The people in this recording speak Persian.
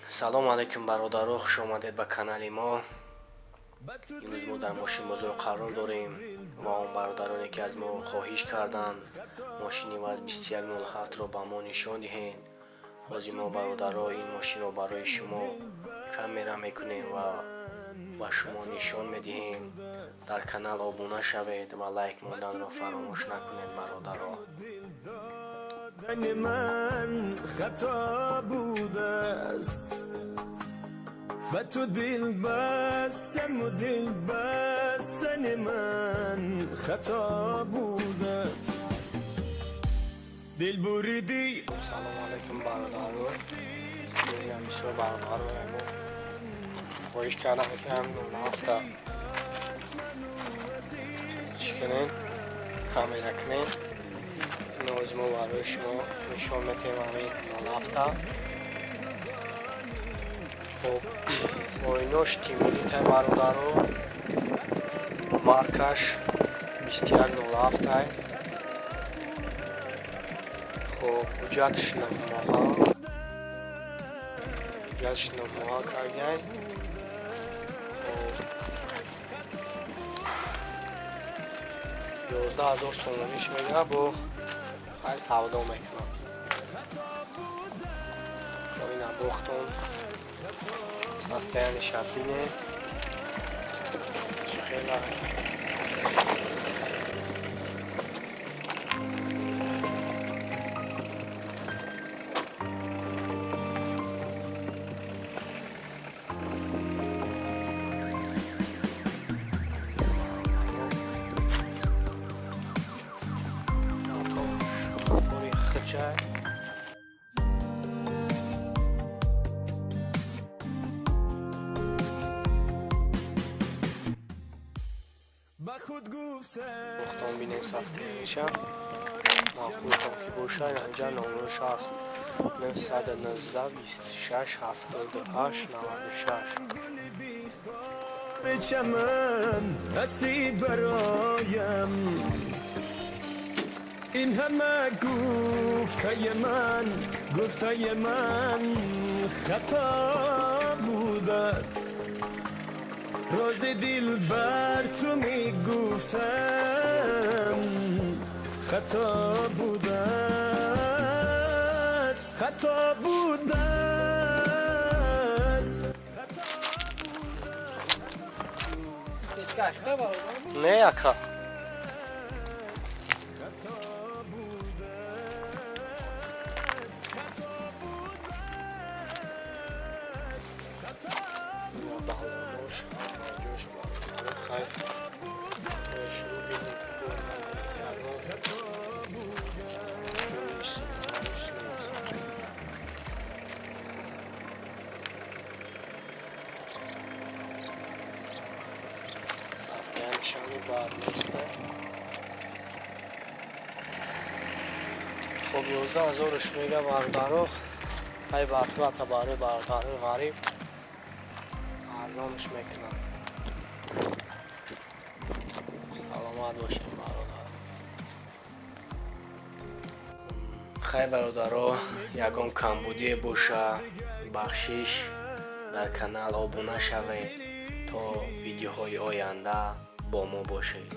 салом алайкум бародаро, хуш омадед ба канали мо. имрӯз мо дар мошин бозор қарор дорем ва он бародароне ки аз мо хоҳиш карданд мошини ваз 2107-ро ба мо нишон диҳем. ҳозир мо бародаро ин мошинро барои шумо камера мекунем ва ба шумо нишон медиҳем. дар канал обуна шавед ва лайк монданро фаромӯш накунед бародаро. من خطا بوده است و تو دل بستم و دل بستن من خطا بوده است دل بریدی. سلام علیکم برادرو. میگم بسیار برادرو امو خواهش کردم که هم هفته چکنین کاملا کنین نوز ما برای شما نشون میتیم همین هفته. خب با اینوش تیمونیت برادرو مارکش 2107 خب حجتش نموها کردیم. 11,000 سومونیش میگه با خیلی سودا میکنم. با این بختون سستهی شبینه چه خیلی بختان بینه سسته میشه معقول کن که باشه. اینجا نمرش هست 919 26 78 96. چمن هستی برایم این همه گفته من خطا بوده است راز دل بر تو میگفتم خطا بوده است خطا بوده است. نه یکا نشانی باید نیسته. خب 11,000 میگه بردارو های بطبعت برای بردارو غریب ارزانش میکنم. سلامت باشیم برادر. خیلی برادرو یکم کمبودی باشه بخشش در کانال آبونه شوید تا ویدیوهای آینده با ما باشید.